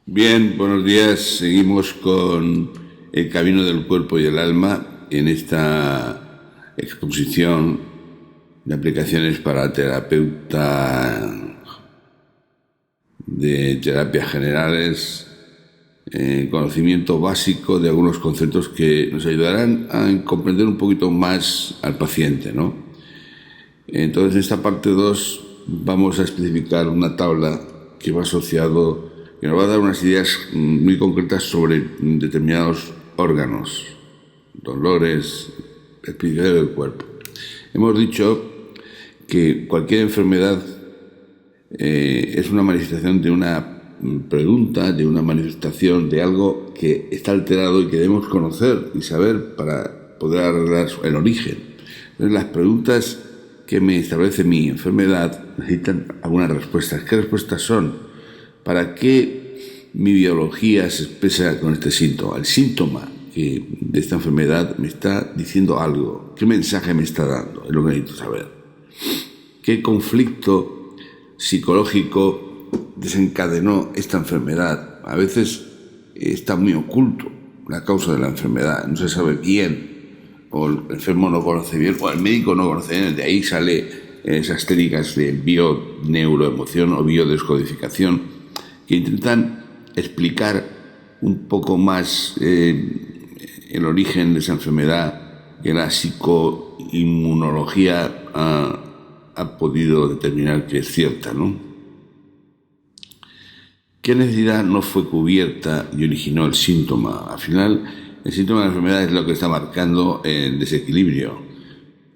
Bien, buenos días. Seguimos con el camino del cuerpo y el alma en esta exposición de aplicaciones para terapeuta de terapias generales, conocimiento básico de algunos conceptos que nos ayudarán a comprender un poquito más al paciente, ¿no? Entonces, en esta parte 2 vamos a especificar una tabla que va asociado, que nos va a dar unas ideas muy concretas sobre determinados órganos, dolores, especificidades del cuerpo. Hemos dicho que cualquier enfermedad es una manifestación de una pregunta, de una manifestación de algo que está alterado y que debemos conocer y saber para poder arreglar el origen. Entonces, las preguntas que me establece mi enfermedad necesitan algunas respuestas. ¿Qué respuestas son? ¿Para qué mi biología se expresa con este síntoma? El síntoma de esta enfermedad me está diciendo algo. ¿Qué mensaje me está dando? Es lo que necesito saber. ¿Qué conflicto psicológico desencadenó esta enfermedad? A veces está muy oculto la causa de la enfermedad, no se sabe bien, o el enfermo no conoce bien, o el médico no conoce bien. De ahí sale esas técnicas de bio-neuroemoción o biodescodificación que intentan explicar un poco más el origen de esa enfermedad que la psicoinmunología ha podido determinar que es cierta, ¿no? ¿Qué necesidad no fue cubierta y originó el síntoma? Al final, el síntoma de la enfermedad es lo que está marcando el desequilibrio.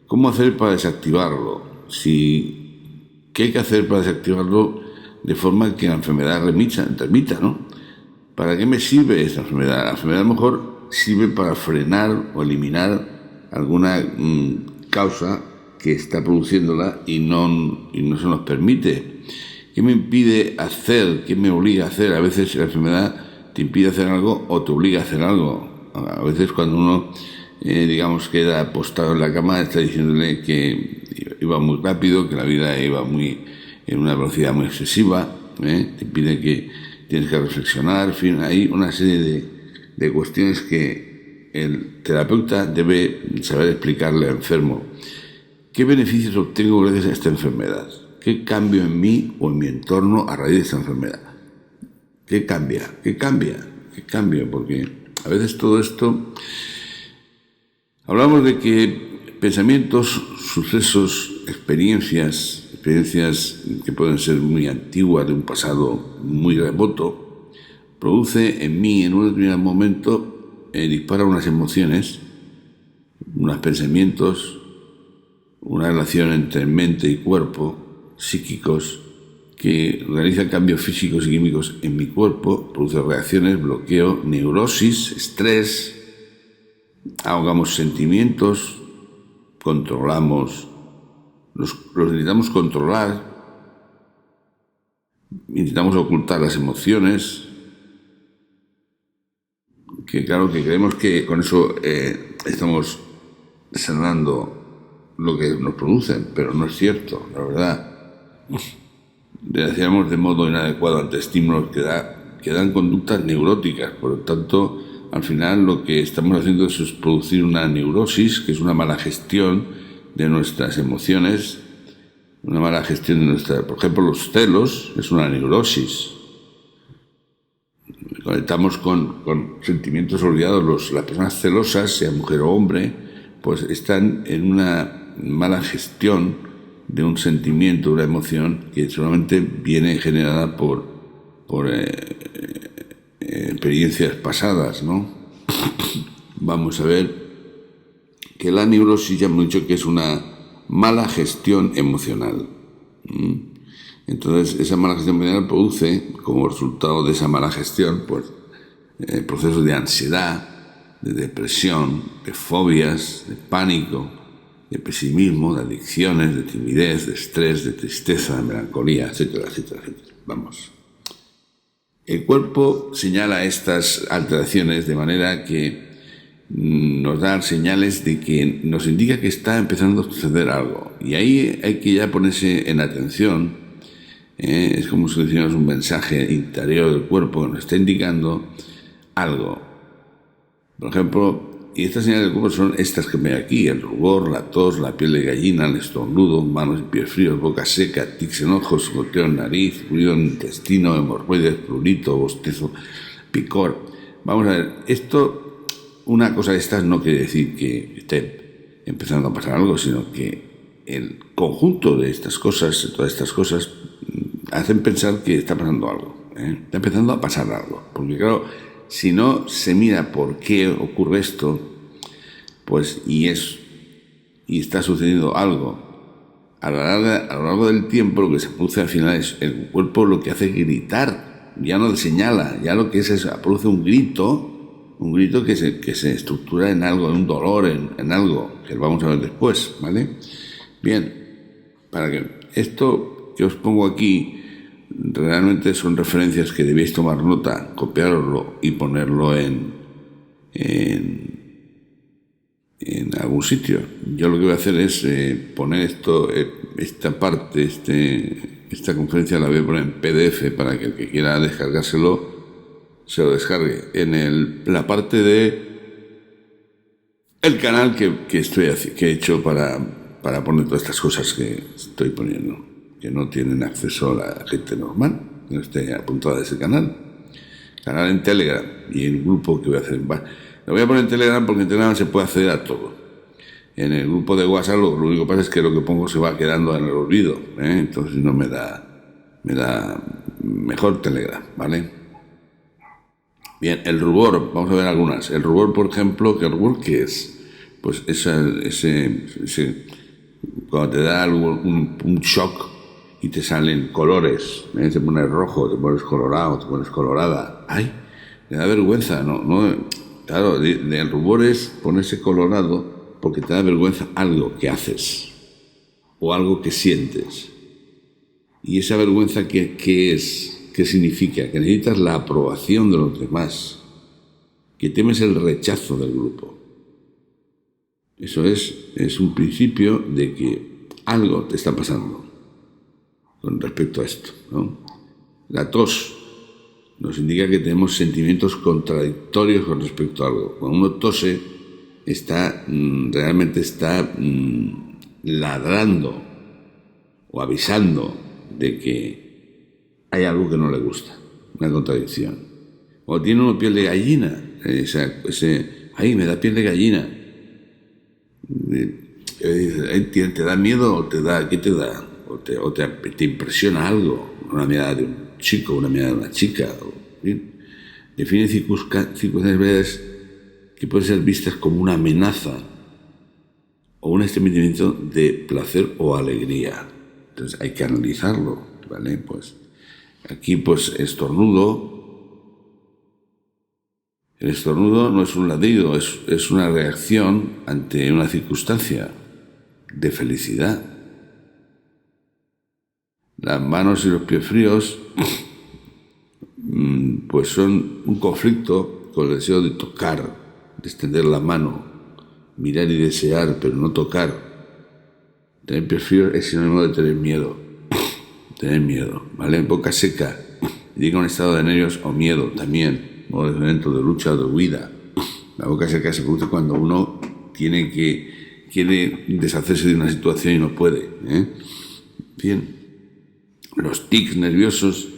¿Cómo hacer para desactivarlo? ¿Qué hay que hacer para desactivarlo de forma que la enfermedad remita, ¿no? ¿Para qué me sirve esta enfermedad? La enfermedad a lo mejor sirve para frenar o eliminar alguna causa que está produciéndola y no se nos permite. ¿Qué me impide hacer? ¿Qué me obliga a hacer? A veces la enfermedad te impide hacer algo o te obliga a hacer algo. A veces cuando uno, queda postado en la cama, está diciéndole que iba muy rápido, que la vida iba en una velocidad muy excesiva, te impide que tienes que reflexionar. En fin, hay una serie de cuestiones que el terapeuta debe saber explicarle al enfermo. ¿Qué beneficios obtengo gracias a esta enfermedad? ¿Qué cambio en mí o en mi entorno a raíz de esta enfermedad? ¿Qué cambia? Porque a veces todo esto... Hablamos de que pensamientos, sucesos, experiencias que pueden ser muy antiguas, de un pasado muy remoto, produce en mí, en un determinado momento, dispara unas emociones, unos pensamientos, una relación entre mente y cuerpo, psíquicos, que realizan cambios físicos y químicos en mi cuerpo, produce reacciones, bloqueo, neurosis, estrés, ahogamos sentimientos, controlamos, los intentamos controlar, intentamos ocultar las emociones, que claro que creemos que con eso estamos sanando lo que nos producen, pero no es cierto, la verdad. Reaccionamos de modo inadecuado ante estímulos que dan conductas neuróticas. Por lo tanto, al final lo que estamos haciendo es producir una neurosis, que es una mala gestión de nuestras emociones, una mala gestión de por ejemplo, los celos es una neurosis. Conectamos con sentimientos olvidados. Las personas celosas, sea mujer o hombre, pues están en una mala gestión de un sentimiento, una emoción que solamente viene generada por experiencias pasadas, ¿no? Vamos a ver que la neurosis ya hemos dicho que es una mala gestión emocional. Entonces, esa mala gestión emocional produce, como resultado de esa mala gestión, pues procesos de ansiedad, de depresión, de fobias, de pánico, de pesimismo, de adicciones, de timidez, de estrés, de tristeza, de melancolía, etcétera, etcétera, etcétera. Vamos. El cuerpo señala estas alteraciones de manera que nos da señales de que nos indica que está empezando a suceder algo. Y ahí hay que ya ponerse en atención Es como si tuviéramos un mensaje interior del cuerpo que nos está indicando algo. Por ejemplo, y estas señales del cuerpo son estas que veo aquí: el rubor, la tos, la piel de gallina, el estornudo, manos y pies fríos, boca seca, tics en ojos, goteo en nariz, ruido en intestino, hemorroides, prurito, bostezo, picor. Vamos a ver, esto, una cosa de estas no quiere decir que esté empezando a pasar algo, sino que el conjunto de estas cosas, todas estas cosas, hacen pensar que está pasando algo, está empezando a pasar algo. Porque claro, si no se mira por qué ocurre esto, pues y está sucediendo algo a lo largo del tiempo, lo que se produce al final es el cuerpo lo que hace es gritar, ya no señala, ya lo que es produce un grito que se estructura en algo, en un dolor, en algo que vamos a ver después, ¿vale? Bien, para que esto que os pongo aquí realmente son referencias que debéis tomar nota, copiarlo y ponerlo en algún sitio. Yo lo que voy a hacer es poner esta parte, esta conferencia la voy a poner en PDF para que el que quiera descargárselo se lo descargue en la parte de el canal que he hecho para poner todas estas cosas que estoy poniendo, que no tienen acceso a la gente normal, que no esté apuntada a ese canal en Telegram y el grupo que voy a hacer. Lo voy a poner en Telegram porque en Telegram se puede acceder a todo. En el grupo de WhatsApp lo único que pasa es que lo que pongo se va quedando en el olvido, entonces no me da mejor Telegram, ¿vale? Bien, el rubor, vamos a ver algunas. El rubor, por ejemplo, ¿qué es? Pues cuando te da un shock y te salen colores, te pones rojo, te pones colorado, te pones colorada. ¡Ay! Me da vergüenza, no. Claro, el rubor es ponerse colorado porque te da vergüenza algo que haces o algo que sientes. Y esa vergüenza, ¿qué es? ¿Qué significa? Que necesitas la aprobación de los demás, que temes el rechazo del grupo. Eso es un principio de que algo te está pasando con respecto a esto, ¿no? La tos nos indica que tenemos sentimientos contradictorios con respecto a algo. Cuando uno tose, realmente está ladrando o avisando de que hay algo que no le gusta, una contradicción. O tiene uno piel de gallina, ¡ay, me da piel de gallina! ¿Te da miedo o qué te da? ¿O te impresiona algo? Una mirada de un chico, una mirada de una chica. Define circunstancias que pueden ser vistas como una amenaza o un estremecimiento de placer o alegría. Entonces hay que analizarlo, ¿vale? Pues aquí, pues, estornudo. El estornudo no es un ladrido, es una reacción ante una circunstancia de felicidad. Las manos y los pies fríos, pues son un conflicto con el deseo de tocar, de extender la mano, mirar y desear, pero no tocar. Tener pies fríos es sinónimo de tener miedo. Tener miedo, ¿vale? Boca seca indica un estado de nervios o miedo también, o de momento de lucha o de huida. La boca seca se produce cuando uno quiere deshacerse de una situación y no puede, Bien, los tics nerviosos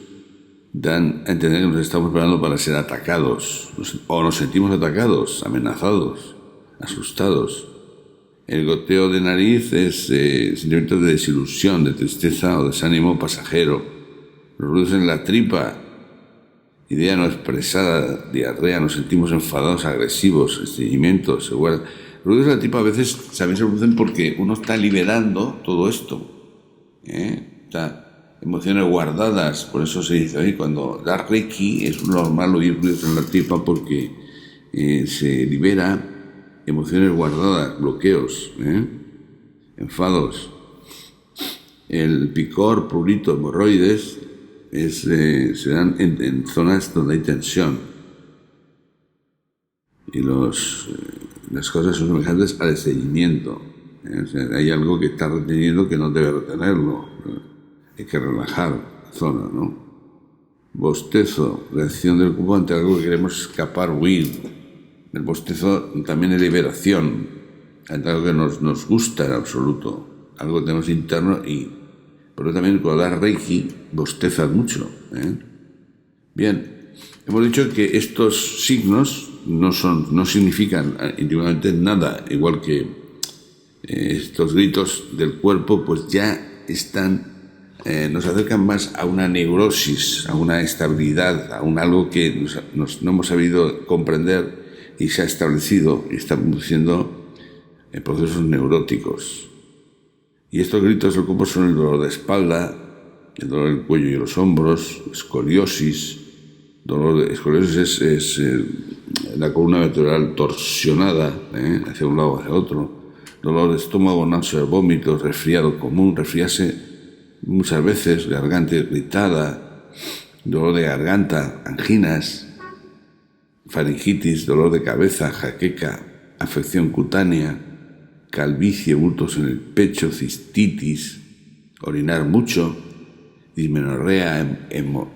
dan a entender que nos estamos preparando para ser atacados, o nos sentimos atacados, amenazados, asustados. El goteo de nariz es sentimiento de desilusión, de tristeza o desánimo pasajero. Los ruidos en la tripa, idea no expresada, diarrea, nos sentimos enfadados, agresivos, estreñimientos, igual. Los ruidos en la tripa a veces también se producen porque uno está liberando todo esto. Está emociones guardadas, por eso se dice, cuando da Reiki es normal oír ruidos en la tripa porque se libera emociones guardadas, bloqueos, enfados. El picor, prurito, hemorroides se dan en zonas donde hay tensión. Y las cosas son semejantes al estreñimiento. O sea, hay algo que está reteniendo que no debe retenerlo. Hay que relajar zona, ¿no? Bostezo, reacción del cuerpo ante algo que queremos escapar, huir. El bostezo también es liberación, ante algo que nos gusta en absoluto, algo que tenemos interno y por eso también cuando das Reiki bostezas mucho. Bien, hemos dicho que estos signos no significan individualmente nada, igual que estos gritos del cuerpo pues ya están nos acercan más a una neurosis, a una estabilidad, a un algo que no hemos sabido comprender y se ha establecido y está produciendo procesos neuróticos. Y estos gritos del cuerpo son el dolor de espalda, el dolor del cuello y los hombros, escoliosis. Escoliosis es la columna vertebral torsionada hacia un lado o hacia otro. Dolor de estómago, náuseas, vómitos, resfriado común, resfriarse muchas veces, garganta irritada, dolor de garganta, anginas, faringitis, dolor de cabeza, jaqueca, afección cutánea, calvicie, bultos en el pecho, cistitis, orinar mucho, dismenorrea,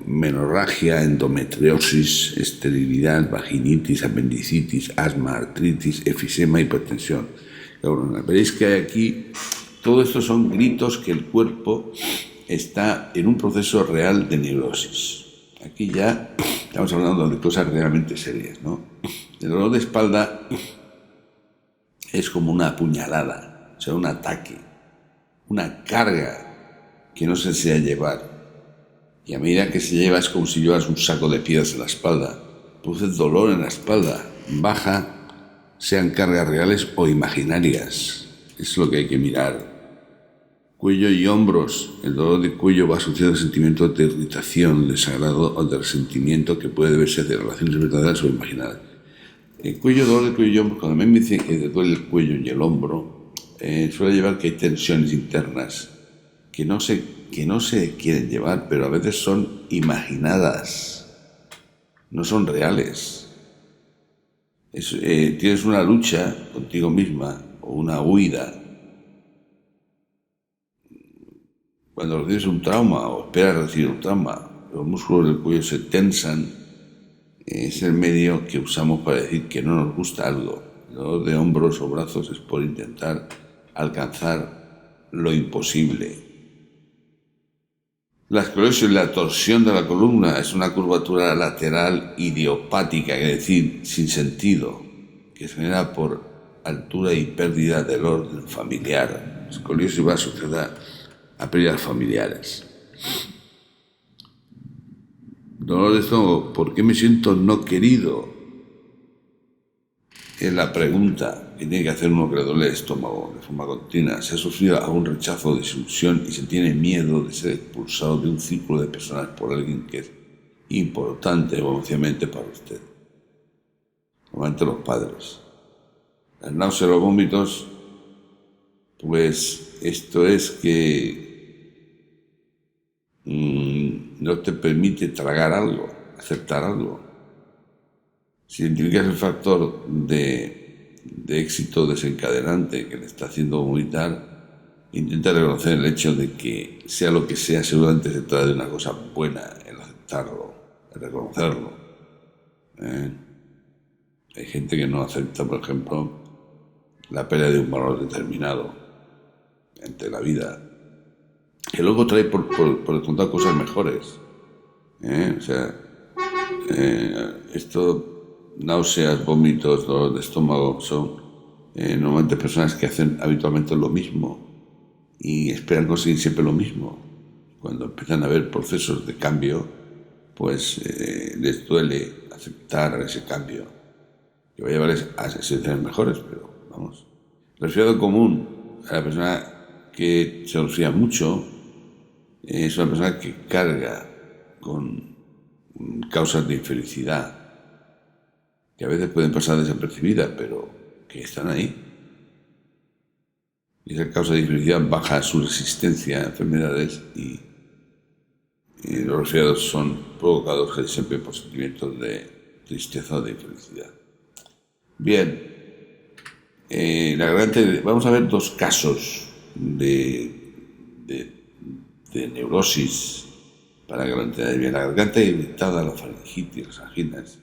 menorragia, endometriosis, esterilidad, vaginitis, apendicitis, asma, artritis, efisema, hipertensión. Veréis que hay aquí, todo esto son gritos que el cuerpo está en un proceso real de neurosis. Aquí ya estamos hablando de cosas realmente serias, ¿no? El dolor de espalda es como una puñalada, o sea, un ataque, una carga que no se desea llevar. Y a medida que se lleva es como si llevas un saco de piedras en la espalda. Produce dolor en la espalda, baja, sean cargas reales o imaginarias. Es lo que hay que mirar. Cuello y hombros. El dolor de cuello va asociado a sentimientos de irritación, desagrado o de resentimiento que puede deberse de relaciones verdaderas o imaginadas. El cuello, dolor de cuello y hombros, cuando a mí me dicen que te duele el cuello y el hombro, suele llevar que hay tensiones internas que no se quieren llevar, pero a veces son imaginadas, no son reales. Tienes una lucha contigo misma o una huida. Cuando recibes un trauma o esperas recibir un trauma, los músculos del cuello se tensan. Es el medio que usamos para decir que no nos gusta algo. El dolor de hombros o brazos es por intentar alcanzar lo imposible. La esclerosis, la torsión de la columna, es una curvatura lateral idiopática, es decir, sin sentido, que se genera por altura y pérdida del orden familiar. La escoliosis va asociada a pérdidas familiares. Dolor de estómago, ¿por qué me siento no querido? Es la pregunta que tiene que hacer uno que le duele el estómago de forma continua. Se ha sufrido a un rechazo o desilusión y se tiene miedo de ser expulsado de un círculo de personas por alguien que es importante emocionalmente para usted. Normalmente los padres. Las náuseas, los vómitos, pues esto es que no te permite tragar algo, aceptar algo. Si identificas el factor de éxito desencadenante que le está haciendo vomitar, intenta reconocer el hecho de que sea lo que sea, seguramente se trata de una cosa buena, el aceptarlo, el reconocerlo. Hay gente que no acepta, por ejemplo, la pérdida de un valor determinado ante la vida, que luego trae por contar cosas mejores. Náuseas, vómitos, dolor de estómago, son normalmente personas que hacen habitualmente lo mismo y esperan conseguir siempre lo mismo. Cuando empiezan a haber procesos de cambio, pues les duele aceptar ese cambio, que va a llevarles a sensaciones mejores, pero vamos. Resfriado común, a la persona que se resfría mucho, es una persona que carga con causas de infelicidad, que a veces pueden pasar desapercibidas, pero que están ahí. Y esa causa de infelicidad baja su resistencia a enfermedades y los resfriados son provocados casi siempre por sentimientos de tristeza o de infelicidad. Bien, vamos a ver dos casos de neurosis para que lo entendáis bien. La garganta irritada, la faringitis, las anginas,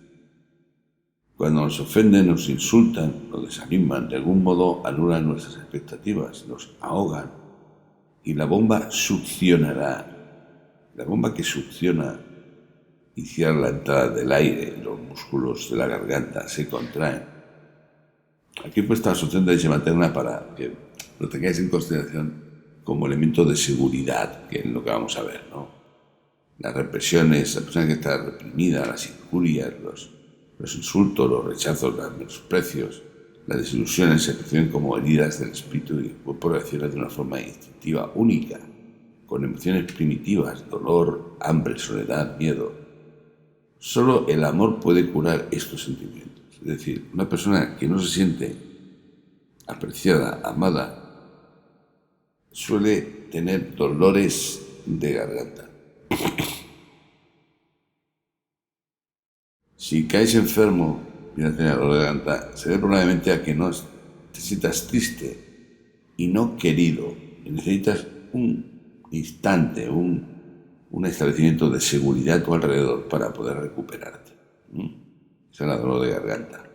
cuando nos ofenden, nos insultan, nos desaniman, de algún modo anulan nuestras expectativas, nos ahogan y la bomba succionará. La bomba que succiona y cierra la entrada del aire, los músculos de la garganta se contraen. Aquí pues está la solución de leche materna para que lo tengáis en consideración como elemento de seguridad, que es lo que vamos a ver, ¿no? Las represiones, la persona que está reprimida, las injurias, los insultos, los rechazos, los menosprecios, las desilusiones se perciben como heridas del espíritu y el cuerpo reacciona de una forma instintiva única, con emociones primitivas, dolor, hambre, soledad, miedo. Solo el amor puede curar estos sentimientos. Es decir, una persona que no se siente apreciada, amada, suele tener dolores de garganta. Si caes enfermo y no tienes dolor de garganta, se debe probablemente a que no te sientas triste y no querido. Y necesitas un instante, un establecimiento de seguridad a tu alrededor para poder recuperarte. Ese es el dolor de garganta.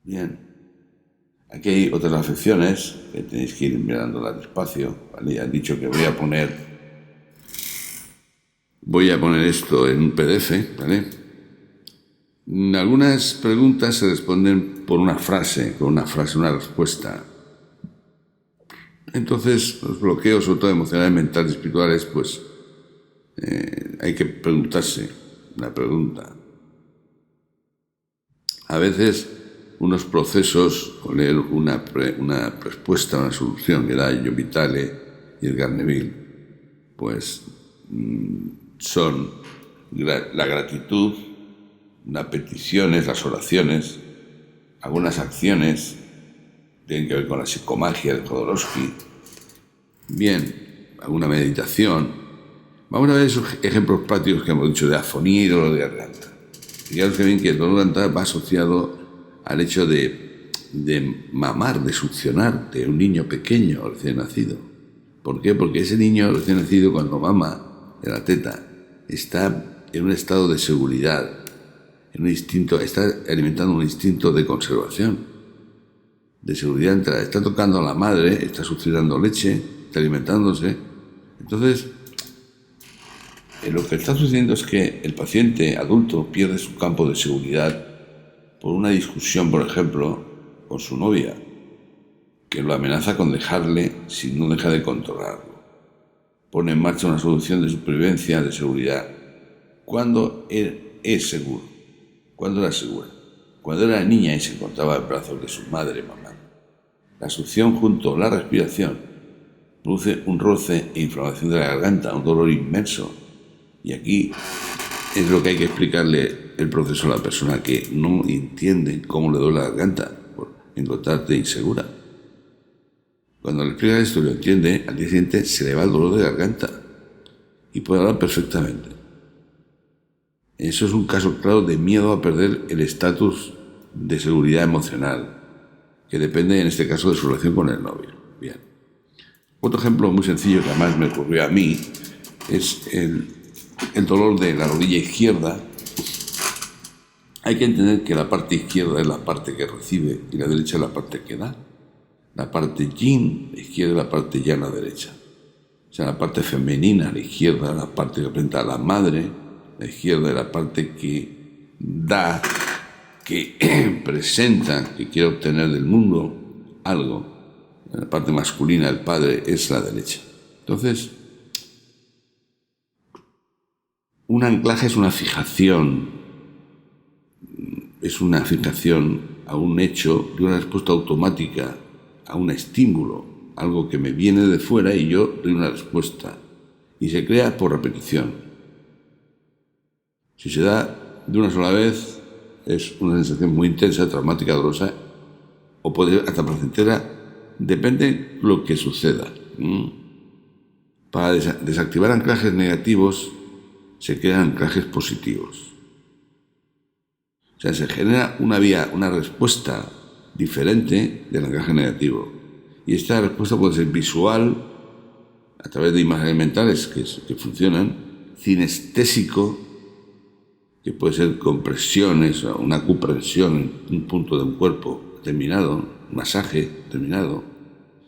Bien. Aquí hay otras afecciones que tenéis que ir mirándolas despacio, ¿vale? Ya han dicho que voy a poner esto en un PDF, ¿vale? Algunas preguntas se responden por una frase, una respuesta. Entonces, los bloqueos, sobre todo emocionales, mentales, espirituales, pues hay que preguntarse una pregunta. A veces unos procesos, o leer una respuesta, una solución, que era Yo Vitale y el Garneville, pues son la gratitud, las peticiones, las oraciones, algunas acciones tienen que ver con la psicomagia de Jodorowsky. Bien, alguna meditación. Vamos a ver esos ejemplos prácticos que hemos dicho de afonía y dolor de garganta. Fijaros que bien que el dolor de garganta va asociado al hecho de mamar, de succionar de un niño pequeño recién nacido. ¿Por qué? Porque ese niño recién nacido, cuando mama de la teta, está en un estado de seguridad, en un instinto, está alimentando un instinto de conservación, de seguridad. Está tocando a la madre, está succionando leche, está alimentándose. Entonces, lo que está sucediendo es que el paciente adulto pierde su campo de seguridad por una discusión, por ejemplo, con su novia, que lo amenaza con dejarle si no deja de controlarlo. Pone en marcha una solución de supervivencia, de seguridad. ¿Cuándo es seguro? ¿Cuándo era segura? Cuando era niña y se encontraba en brazos de su madre, mamá. La succión junto a la respiración produce un roce e inflamación de la garganta, un dolor inmenso. Y aquí es lo que hay que explicarle el proceso a la persona que no entiende cómo le duele la garganta por encontrarte insegura. Cuando le explicas esto y lo entiende, al día siguiente se le va el dolor de garganta y puede hablar perfectamente. Eso es un caso claro de miedo a perder el estatus de seguridad emocional, que depende en este caso de su relación con el novio. Bien. Otro ejemplo muy sencillo que además me ocurrió a mí es el dolor de la rodilla izquierda. Hay que entender que la parte izquierda es la parte que recibe y la derecha es la parte que da. La parte yin, la izquierda, es la parte yang, la derecha. O sea, la parte femenina, la izquierda, la parte que representa a la madre, la izquierda es la parte que da, que presenta, que quiere obtener del mundo algo. La parte masculina, el padre, es la derecha. Entonces, un anclaje es una fijación a un hecho de una respuesta automática a un estímulo, algo que me viene de fuera y yo doy una respuesta. Y se crea por repetición. Si se da de una sola vez, es una sensación muy intensa, traumática, dolorosa, o puede hasta placentera, depende lo que suceda. Para desactivar anclajes negativos, se crean anclajes positivos. O sea, se genera una respuesta diferente del anclaje negativo. Y esta respuesta puede ser visual, a través de imágenes mentales que funcionan, cinestésico, que puede ser compresiones, una acupresión en un punto de un cuerpo determinado, un masaje determinado,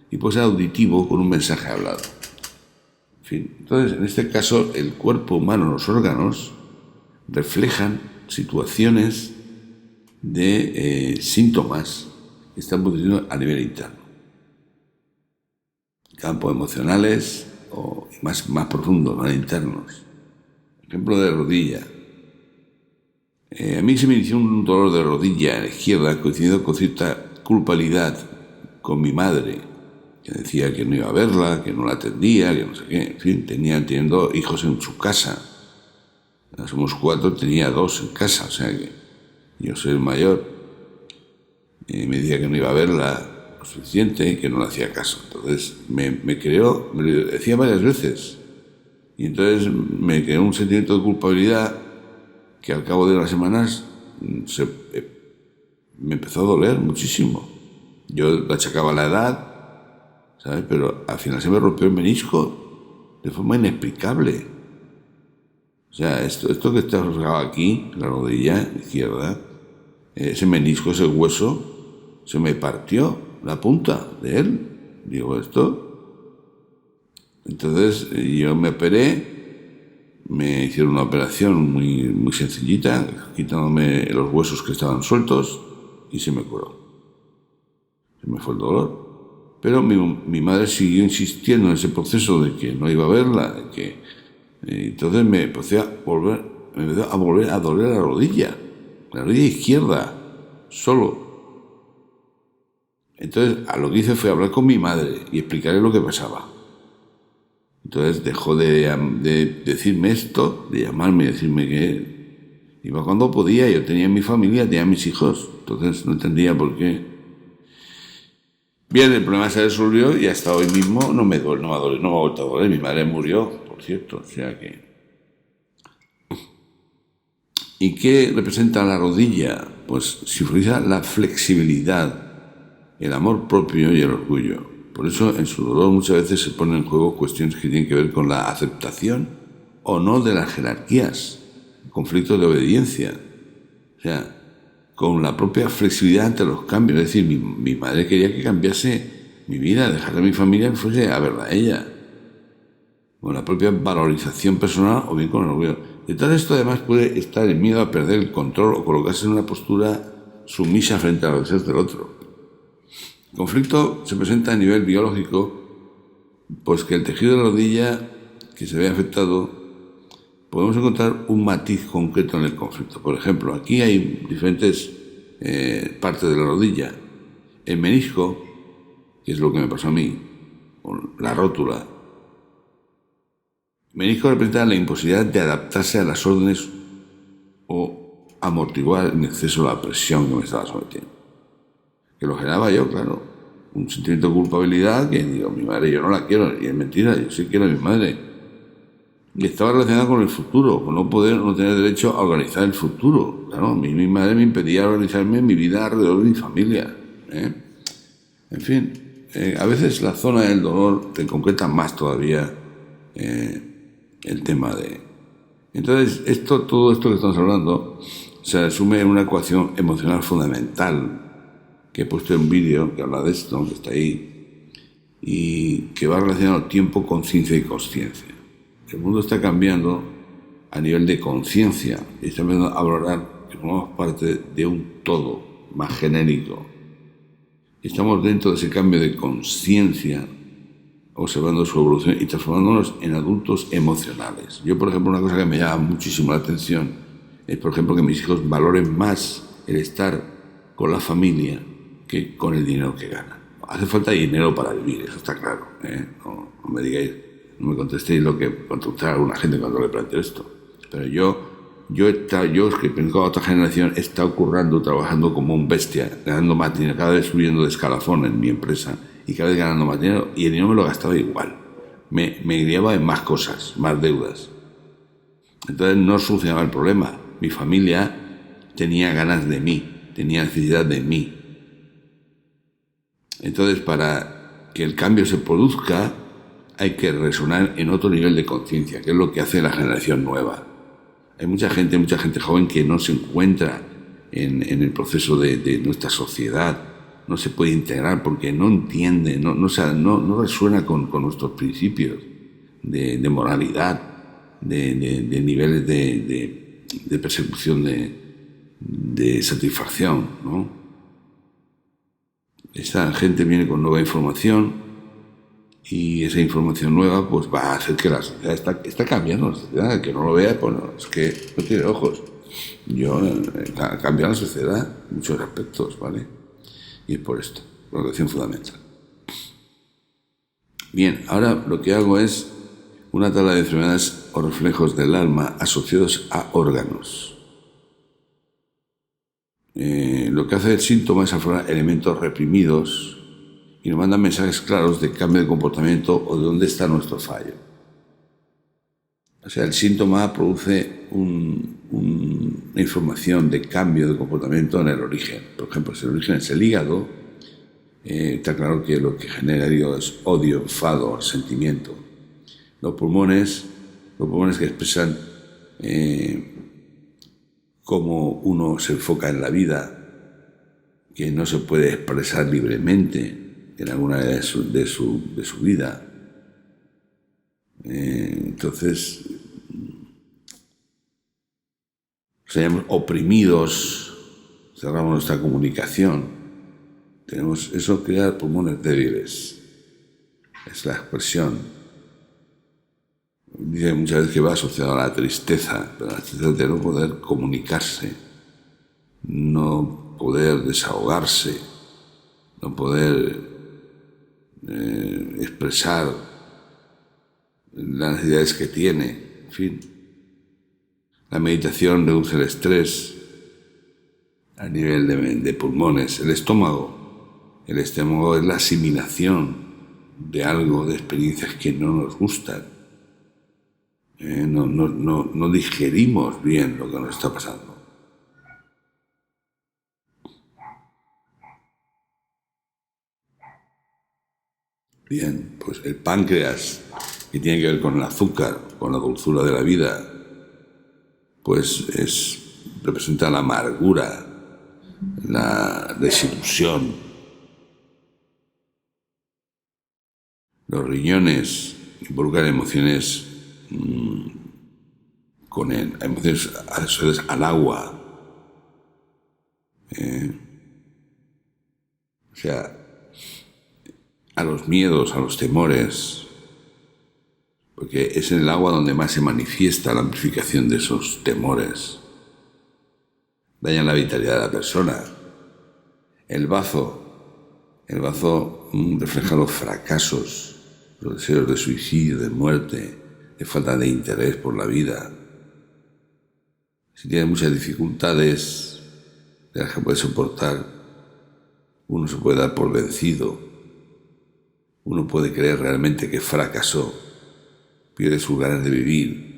y puede ser auditivo con un mensaje hablado. En fin, entonces, en este caso, el cuerpo humano, los órganos, reflejan situaciones de síntomas que están produciendo a nivel interno. Campos emocionales o más profundos, más internos. Ejemplo de rodilla. A mí se me inició un dolor de rodilla a la izquierda coincidiendo con cierta culpabilidad con mi madre, que decía que no iba a verla, que no la atendía, que no sé qué. En fin, teniendo hijos en su casa. Somos 4, tenía 2 en casa, o sea que yo soy el mayor. Y me decía que no iba a verla lo suficiente y que no le hacía caso. Entonces me creó, me lo decía varias veces. Y entonces me creó un sentimiento de culpabilidad que al cabo de unas semanas me empezó a doler muchísimo. Yo le achacaba la edad, ¿sabes? Pero al final se me rompió el menisco de forma inexplicable. O sea, esto que está rozado aquí, la rodilla izquierda, ese menisco, ese hueso, se me partió la punta de él. Digo, esto. Entonces yo me operé. Me hicieron una operación muy sencillita, quitándome los huesos que estaban sueltos y se me curó. Se me fue el dolor. Pero mi madre siguió insistiendo en ese proceso de que no iba a verla, de que entonces me empezó a volver a doler la rodilla izquierda, solo. Entonces a lo que hice fue hablar con mi madre y explicarle lo que pasaba. Entonces dejó de decirme esto, de llamarme y decirme que iba cuando podía. Yo tenía mi familia, tenía mis hijos, entonces no entendía por qué. Bien, el problema se resolvió y hasta hoy mismo no me duele, no me ha vuelto a doler. Mi madre murió, por cierto, o sea que... ¿Y qué representa la rodilla? Pues simboliza la flexibilidad, el amor propio y el orgullo. Por eso en su dolor muchas veces se ponen en juego cuestiones que tienen que ver con la aceptación o no de las jerarquías, conflictos de obediencia, o sea, con la propia flexibilidad ante los cambios. Es decir, mi madre quería que cambiase mi vida, dejar a mi familia que fuese a verla a ella, con la propia valorización personal o bien con el orgullo. Detrás de esto además puede estar el miedo a perder el control o colocarse en una postura sumisa frente a los deseos del otro. El conflicto se presenta a nivel biológico, pues que el tejido de la rodilla que se ve afectado, podemos encontrar un matiz concreto en el conflicto. Por ejemplo, aquí hay diferentes partes de la rodilla. El menisco, que es lo que me pasó a mí, con la rótula. El menisco representa la imposibilidad de adaptarse a las órdenes o amortiguar en exceso la presión que me estaba sometiendo. Que lo generaba yo, claro, un sentimiento de culpabilidad que digo, mi madre yo no la quiero, y es mentira, yo sí quiero a mi madre. Y estaba relacionado con el futuro, con no tener derecho a organizar el futuro. Claro, mi madre me impedía organizarme mi vida alrededor de mi familia. En fin, a veces la zona del dolor te concreta más todavía el tema de... Entonces, todo esto que estamos hablando se resume en una ecuación emocional fundamental que he puesto en un vídeo que habla de esto, que está ahí, y que va relacionado tiempo, conciencia y consciencia. El mundo está cambiando a nivel de conciencia y está empezando a valorar que formamos parte de un todo más genérico. Estamos dentro de ese cambio de conciencia, observando su evolución y transformándonos en adultos emocionales. Yo, por ejemplo, una cosa que me llama muchísimo la atención es, por ejemplo, que mis hijos valoren más el estar con la familia que con el dinero que ganan. Hace falta dinero para vivir, eso está claro, No me digáis, no me contestéis lo que contestar a alguna gente cuando le planteo esto. Pero yo es que pensé que otra generación he estado currando, trabajando como un bestia, ganando más dinero, cada vez subiendo de escalafón en mi empresa y cada vez ganando más dinero, y el dinero me lo gastaba igual. Me guiaba en más cosas, más deudas. Entonces no solucionaba el problema. Mi familia tenía ganas de mí, tenía necesidad de mí. Entonces, para que el cambio se produzca, hay que resonar en otro nivel de conciencia, que es lo que hace la generación nueva. Hay mucha gente joven que no se encuentra en el proceso de nuestra sociedad, no se puede integrar porque no entiende, no resuena con nuestros principios de moralidad, de niveles de persecución de satisfacción, ¿no? Esa gente viene con nueva información y esa información nueva pues va a hacer que la sociedad está cambiando. La sociedad, el que no lo vea, pues no, es que no tiene ojos. Ha cambiado la sociedad en muchos aspectos, ¿vale? Y es por esto, por la relación fundamental. Bien, ahora lo que hago es una tabla de enfermedades o reflejos del alma asociados a órganos. Lo que hace el síntoma es aflorar elementos reprimidos y nos mandan mensajes claros de cambio de comportamiento o de dónde está nuestro fallo. O sea, el síntoma produce una información de cambio de comportamiento en el origen. Por ejemplo, si el origen es el hígado, está claro que lo que genera el hígado es odio, enfado, resentimiento. Los pulmones que expresan cómo uno se enfoca en la vida, que no se puede expresar libremente en alguna área de su vida. Entonces, seamos oprimidos, cerramos nuestra comunicación. Eso crea pulmones débiles. Es la expresión. Dice muchas veces que va asociado a la tristeza, pero la tristeza de no poder comunicarse, no poder desahogarse, no poder expresar las necesidades que tiene, en fin. La meditación reduce el estrés a nivel de pulmones. El estómago es la asimilación de algo, de experiencias que no nos gustan. No digerimos bien lo que nos está pasando. Bien, pues el páncreas, que tiene que ver con el azúcar, con la dulzura de la vida, pues representa la amargura, la desilusión. Los riñones involucran emociones emociones asociadas al agua. O sea, a los miedos, a los temores, porque es en el agua donde más se manifiesta la amplificación de esos temores. Dañan la vitalidad de la persona. El bazo refleja los fracasos, los deseos de suicidio, de muerte, de falta de interés por la vida. Si tiene muchas dificultades de las que puede soportar, uno se puede dar por vencido, uno puede creer realmente que fracasó, pierde sus ganas de vivir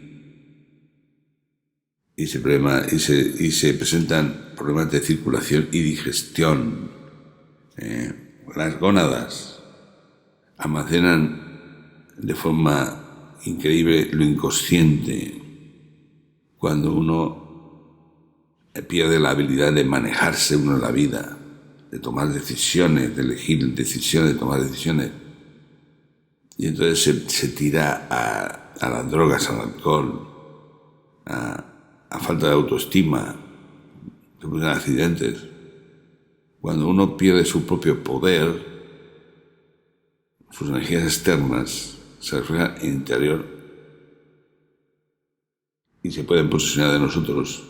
y se presentan problemas de circulación y digestión. Las gónadas almacenan de forma increíble lo inconsciente. Cuando uno pierde la habilidad de manejarse uno en la vida, de tomar decisiones, de elegir decisiones, de tomar decisiones, y entonces se tira a las drogas, al alcohol, a falta de autoestima, se producen accidentes. Cuando uno pierde su propio poder, sus energías externas se reflejan en el interior y se pueden posesionar de nosotros.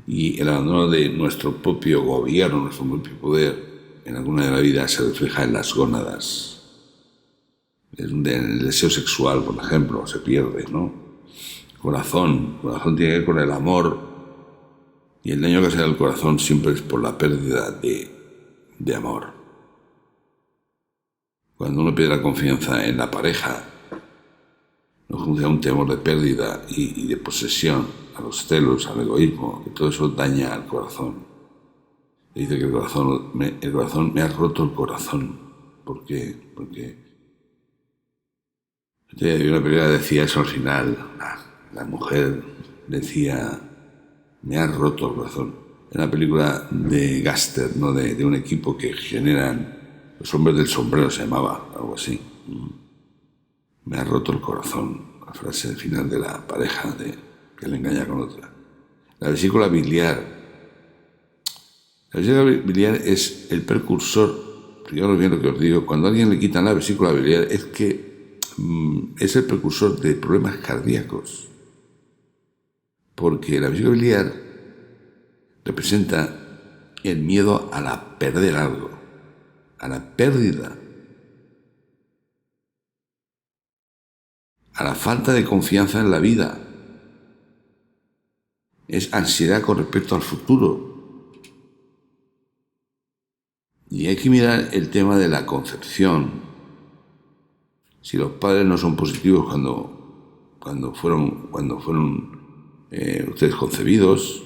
Y el abandono de nuestro propio gobierno, nuestro propio poder, en alguna de la vida se refleja en las gónadas. En el deseo sexual, por ejemplo, se pierde, ¿no? El corazón tiene que ver con el amor, y el daño que se da al corazón siempre es por la pérdida de amor. Cuando uno pierde la confianza en la pareja, nos conduce a un temor de pérdida y de posesión, a los celos, al egoísmo, que todo eso daña al corazón. Dice que el corazón me ha roto el corazón. ¿Por qué? Porque Había una película que decía eso al final. La mujer decía, me ha roto el corazón. Era una película de Gaster, ¿no? De un equipo que generan, Los Hombres del Sombrero se llamaba, algo así. Me ha roto el corazón, la frase del final de la pareja que le engaña con otra. La vesícula biliar. La vesícula biliar es el precursor, fijaros bien lo que os digo, cuando a alguien le quitan la vesícula biliar es que es el precursor de problemas cardíacos. Porque la vesícula biliar representa el miedo a la perder algo, a la pérdida, a la falta de confianza en la vida. Es ansiedad con respecto al futuro. Y hay que mirar el tema de la concepción. Si los padres no son positivos cuando fueron ustedes concebidos,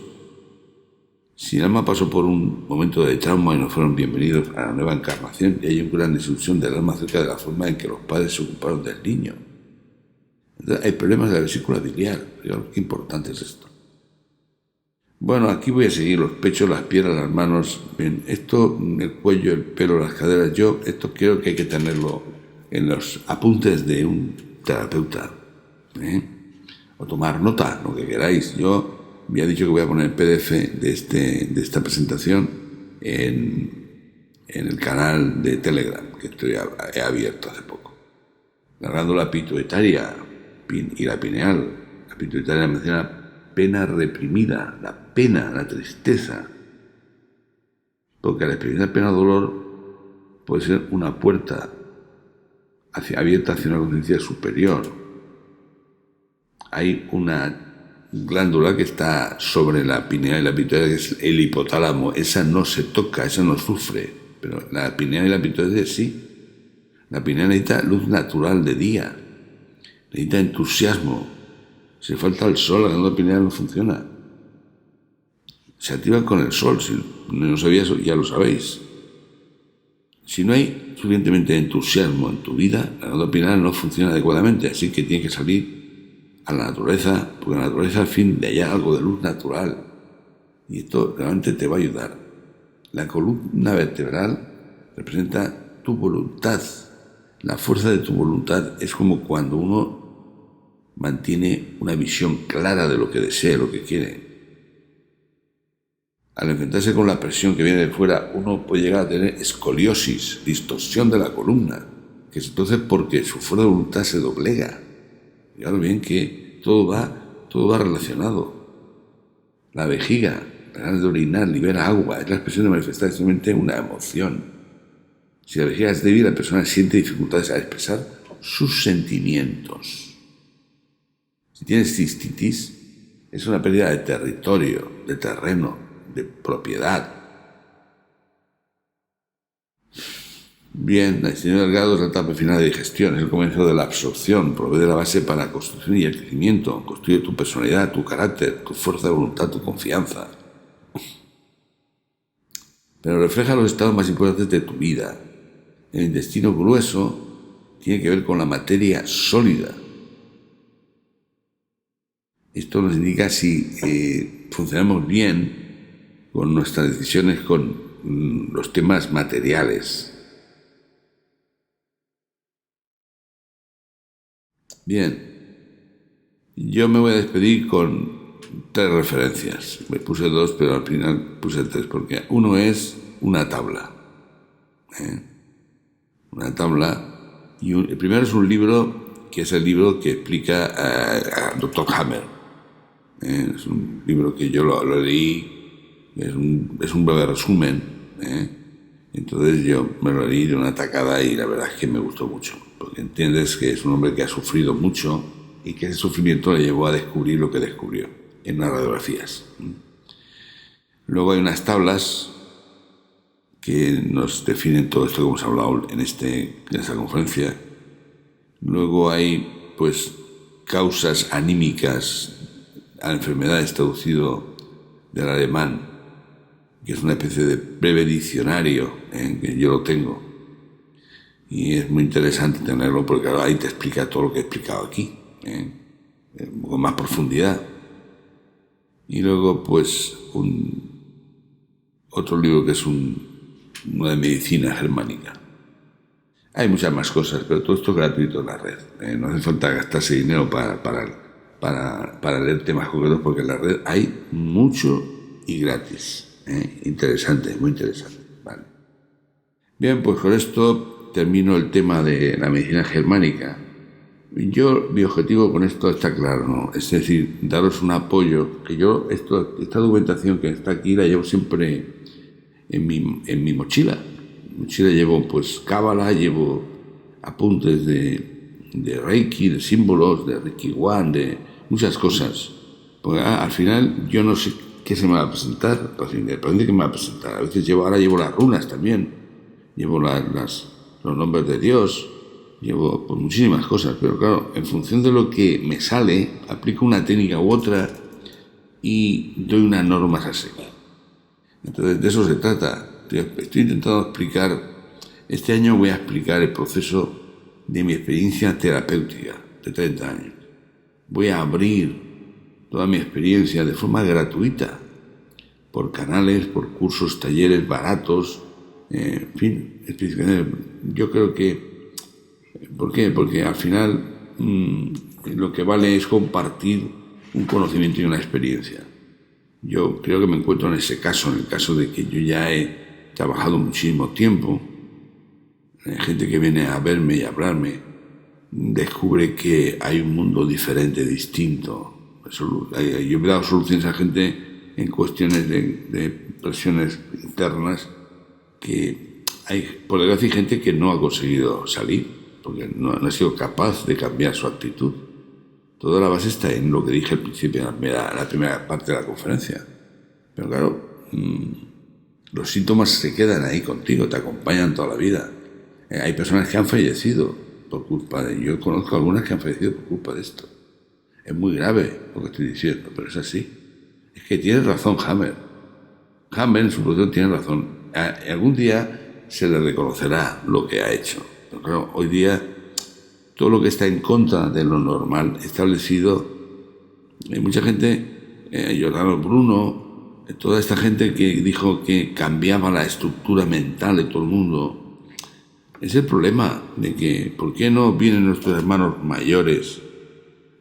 si el alma pasó por un momento de trauma y no fueron bienvenidos a la nueva encarnación, y hay una gran desilusión del alma acerca de la forma en que los padres se ocuparon del niño. Entonces, hay problemas de la vesícula biliar. Fijaros qué importante es esto. Bueno, aquí voy a seguir los pechos, las piernas, las manos. Bien, esto, el cuello, el pelo, las caderas, esto creo que hay que tenerlo en los apuntes de un terapeuta. O tomar nota, lo que queráis. Yo me he dicho que voy a poner el PDF de esta presentación en el canal de Telegram, que he abierto hace poco. La glándula pituitaria y la pineal. La pituitaria menciona pena reprimida, la pena, la tristeza. Porque la experiencia de pena o dolor puede ser una puerta abierta hacia una conciencia superior. Hay una glándula que está sobre la pineal y la pituitaria, que es el hipotálamo. Esa no se toca, esa no sufre. Pero la pineal y la pituitaria sí. La pineal necesita luz natural de día. Necesita entusiasmo. Si falta el sol, la glándula pineal no funciona. Se activa con el sol. Si no sabías eso, ya lo sabéis. Si no hay suficientemente entusiasmo en tu vida, la glándula pineal no funciona adecuadamente. Así que tienes que salir a la naturaleza, porque la naturaleza, al fin, de hallar algo de luz natural. Y esto realmente te va a ayudar. La columna vertebral representa tu voluntad. La fuerza de tu voluntad es como cuando uno mantiene una visión clara de lo que desea, lo que quiere. Al enfrentarse con la presión que viene de fuera, uno puede llegar a tener escoliosis, distorsión de la columna, que es entonces porque su fuerza de voluntad se doblega. Fijaros bien que todo va relacionado. La vejiga, la ganas de orinar, libera agua, es la expresión de manifestar simplemente una emoción. Si la vejiga es débil, la persona siente dificultades a expresar sus sentimientos. Si tienes cistitis, es una pérdida de territorio, de terreno, de propiedad. Bien, la distensión del delgado es la etapa final de digestión, es el comienzo de la absorción, provee de la base para la construcción y el crecimiento, construye tu personalidad, tu carácter, tu fuerza de voluntad, tu confianza. Pero refleja los estados más importantes de tu vida. El intestino grueso tiene que ver con la materia sólida. Esto nos indica si funcionamos bien con nuestras decisiones, con los temas materiales. Bien, yo me voy a despedir con 3 referencias. Me puse 2, pero al final puse 3, porque uno es una tabla. Una tabla, y el primero es un libro, que es el libro que explica a Dr. Hammer. Es un libro que yo lo leí, es un breve resumen. Entonces yo me lo leí de una tacada y la verdad es que me gustó mucho, porque entiendes que es un hombre que ha sufrido mucho y que ese sufrimiento le llevó a descubrir lo que descubrió en las radiografías. Luego hay unas tablas que nos definen todo esto que hemos hablado en esta conferencia. Luego hay, pues, causas anímicas a enfermedades, traducido del alemán, que es una especie de breve diccionario, que yo lo tengo. y es muy interesante tenerlo porque claro, ahí te explica todo lo que he explicado aquí, con más profundidad. Y luego pues otro libro que es uno de medicina germánica. Hay muchas más cosas, pero todo esto es gratuito en la red. No hace falta gastarse dinero para leer temas concretos, porque en la red hay mucho y gratis. Interesante, muy interesante. Vale. Bien, pues con esto termino el tema de la medicina germánica. Mi objetivo con esto está claro, ¿no? Es decir, daros un apoyo, que yo esta documentación que está aquí la llevo siempre en mi mochila. En mi mochila llevo pues cábala, llevo apuntes de Reiki, de símbolos, de Reiki One, de muchas cosas. Porque al final yo no sé qué se me va a presentar, depende qué me va a presentar. A veces ahora llevo las runas también, llevo los nombres de Dios, llevo pues, muchísimas cosas, pero claro, en función de lo que me sale, aplico una técnica u otra y doy unas normas a seguir. Entonces, de eso se trata. Estoy intentando explicar, este año voy a explicar el proceso de mi experiencia terapéutica de 30 años. Voy a abrir toda mi experiencia de forma gratuita, por canales, por cursos, talleres baratos, en fin, yo creo que... ¿Por qué? Porque al final lo que vale es compartir un conocimiento y una experiencia. Yo creo que me encuentro en ese caso, en el caso de que yo ya he trabajado muchísimo tiempo. Gente que viene a verme y a hablarme descubre que hay un mundo diferente, distinto. Yo he dado soluciones a gente en cuestiones de presiones internas que por desgracia hay gente que no ha conseguido salir porque no ha sido capaz de cambiar su actitud. Toda la base está en lo que dije al principio, en la primera parte de la conferencia. Pero claro, los síntomas se quedan ahí contigo, te acompañan toda la vida. Hay personas que han fallecido por culpa de... Yo conozco algunas que han fallecido por culpa de esto. Es muy grave lo que estoy diciendo, pero es así. Es que tiene razón Hammer. Hammer en su producción tiene razón. Algún día se le reconocerá lo que ha hecho. Pero claro, hoy día todo lo que está en contra de lo normal establecido, hay mucha gente, Giordano Bruno, toda esta gente que dijo que cambiaba la estructura mental de todo el mundo. Es el problema de que, ¿por qué no vienen nuestros hermanos mayores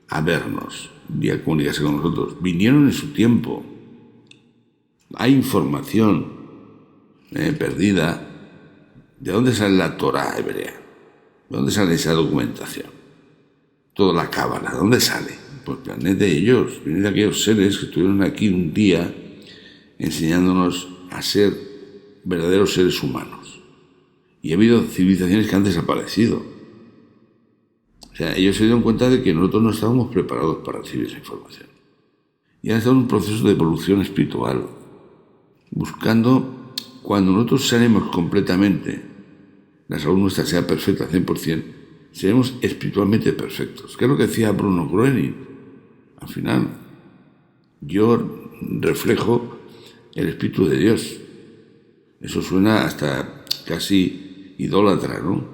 a vernos y a comunicarse con nosotros? Vinieron en su tiempo. Hay información perdida. ¿De dónde sale la Torá hebrea? ¿De dónde sale esa documentación? Toda la cábala, ¿de dónde sale? Pues viene de ellos, viene de aquellos seres que estuvieron aquí un día enseñándonos a ser verdaderos seres humanos. Y ha habido civilizaciones que han desaparecido. O sea, ellos se dieron cuenta de que nosotros no estábamos preparados para recibir esa información. Y han estado en un proceso de evolución espiritual, buscando, cuando nosotros sanemos completamente, la salud nuestra sea perfecta al 100%, seremos espiritualmente perfectos. ¿Qué es lo que decía Bruno Groening? Al final, yo reflejo el Espíritu de Dios. Eso suena hasta casi idólatra, ¿no?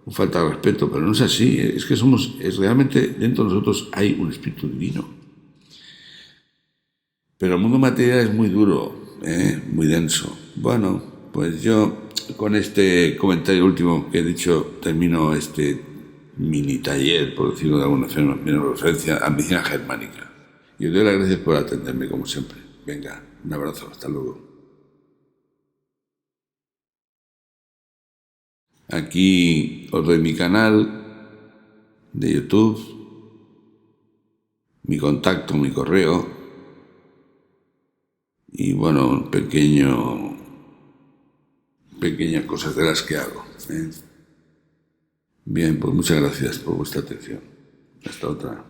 Un falta de respeto, pero no es así. Es que realmente dentro de nosotros hay un Espíritu divino. Pero el mundo material es muy duro, muy denso. Bueno, pues yo con este comentario último que he dicho termino este mini taller, por decirlo de alguna forma, menos referencia a medicina germánica. Y os doy las gracias por atenderme, como siempre. Venga, un abrazo, hasta luego. Aquí os doy mi canal de YouTube, mi contacto, mi correo y bueno, pequeñas cosas de las que hago. Bien, pues muchas gracias por vuestra atención. Hasta otra.